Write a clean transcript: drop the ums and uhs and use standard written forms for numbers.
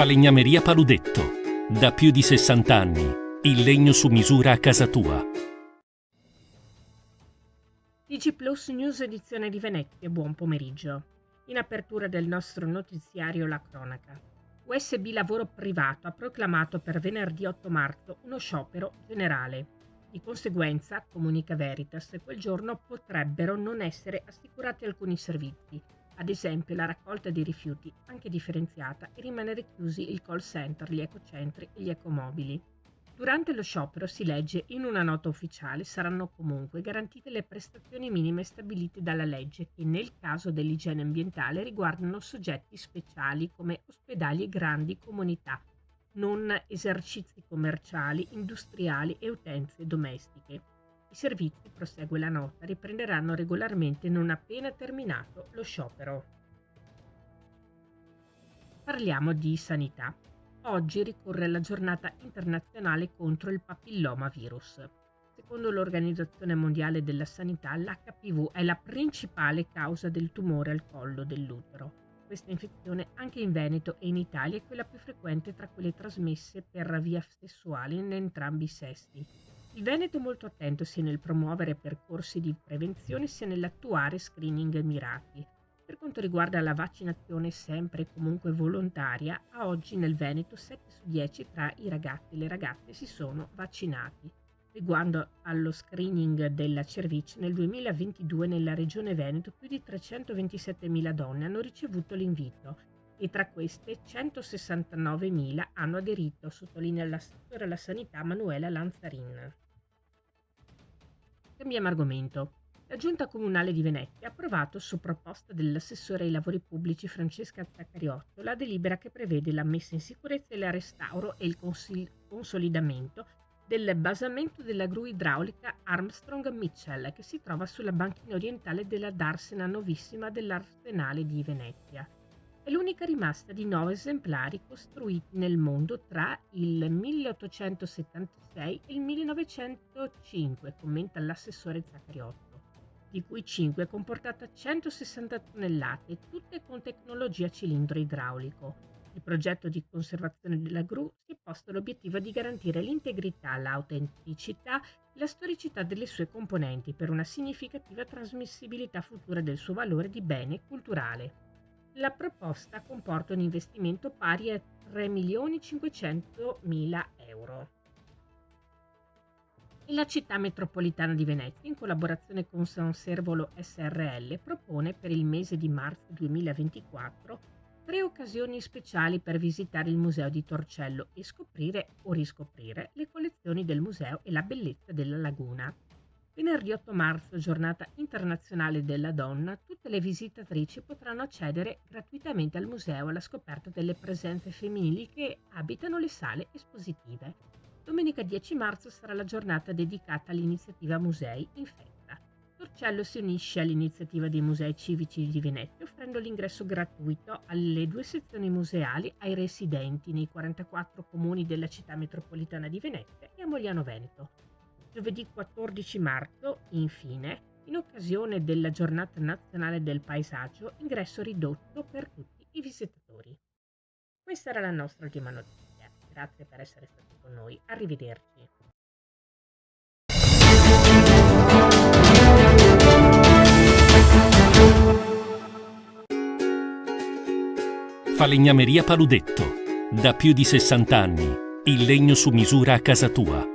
Falegnameria Paludetto. Da più di 60 anni. Il legno su misura a casa tua. TG Plus News edizione di Venezia, buon pomeriggio. In apertura del nostro notiziario la cronaca. USB Lavoro Privato ha proclamato per venerdì 8 marzo uno sciopero generale. Di conseguenza, comunica Veritas, quel giorno potrebbero non essere assicurati alcuni servizi, ad esempio la raccolta di rifiuti, anche differenziata, e rimanere chiusi il call center, gli ecocentri e gli ecomobili. Durante lo sciopero si legge in una nota ufficiale saranno comunque garantite le prestazioni minime stabilite dalla legge che nel caso dell'igiene ambientale riguardano soggetti speciali come ospedali e grandi comunità, non esercizi commerciali, industriali e utenze domestiche. I servizi, prosegue la nota, riprenderanno regolarmente non appena terminato lo sciopero. Parliamo di sanità. Oggi ricorre la giornata internazionale contro il papillomavirus. Secondo l'Organizzazione Mondiale della Sanità, l'HPV è la principale causa del tumore al collo dell'utero. Questa infezione anche in Veneto e in Italia è quella più frequente tra quelle trasmesse per via sessuale in entrambi i sessi. Il Veneto è molto attento sia nel promuovere percorsi di prevenzione sia nell'attuare screening mirati. Per quanto riguarda la vaccinazione sempre e comunque volontaria, a oggi nel Veneto 7 su 10 tra i ragazzi e le ragazze si sono vaccinati. Riguardo allo screening della cervice, nel 2022 nella regione Veneto più di 327.000 donne hanno ricevuto l'invito e tra queste 169.000 hanno aderito, sottolinea l'assessore alla sanità Manuela Lanzarin. Cambiamo argomento. La Giunta Comunale di Venezia ha approvato, su proposta dell'assessore ai lavori pubblici Francesca Zaccariotto, la delibera che prevede la messa in sicurezza, il restauro e il consolidamento del basamento della gru idraulica Armstrong Mitchell che si trova sulla banchina orientale della Darsena Novissima dell'Arsenale di Venezia. È l'unica rimasta di 9 esemplari costruiti nel mondo tra il 1876 e il 1905, commenta l'assessore Zaccariotto, di cui 5 con portata 160 tonnellate, tutte con tecnologia cilindro idraulico. Il progetto di conservazione della gru si è posto l'obiettivo di garantire l'integrità, l'autenticità e la storicità delle sue componenti per una significativa trasmissibilità futura del suo valore di bene culturale. La proposta comporta un investimento pari a 3.500.000 euro. E la città metropolitana di Venezia, in collaborazione con San Servolo SRL, propone per il mese di marzo 2024 3 occasioni speciali per visitare il museo di Torcello e scoprire o riscoprire le collezioni del museo e la bellezza della laguna. Venerdì 8 marzo, giornata internazionale della donna, tutte le visitatrici potranno accedere gratuitamente al museo alla scoperta delle presenze femminili che abitano le sale espositive. Domenica 10 marzo sarà la giornata dedicata all'iniziativa Musei in Festa. Torcello si unisce all'iniziativa dei Musei Civici di Venezia offrendo l'ingresso gratuito alle 2 sezioni museali ai residenti nei 44 comuni della città metropolitana di Venezia e a Mogliano Veneto. Giovedì 14 marzo, infine, in occasione della Giornata Nazionale del Paesaggio, ingresso ridotto per tutti i visitatori. Questa era la nostra ultima notizia. Grazie per essere stati con noi. Arrivederci. Falegnameria Paludetto. Da più di 60 anni. Il legno su misura a casa tua.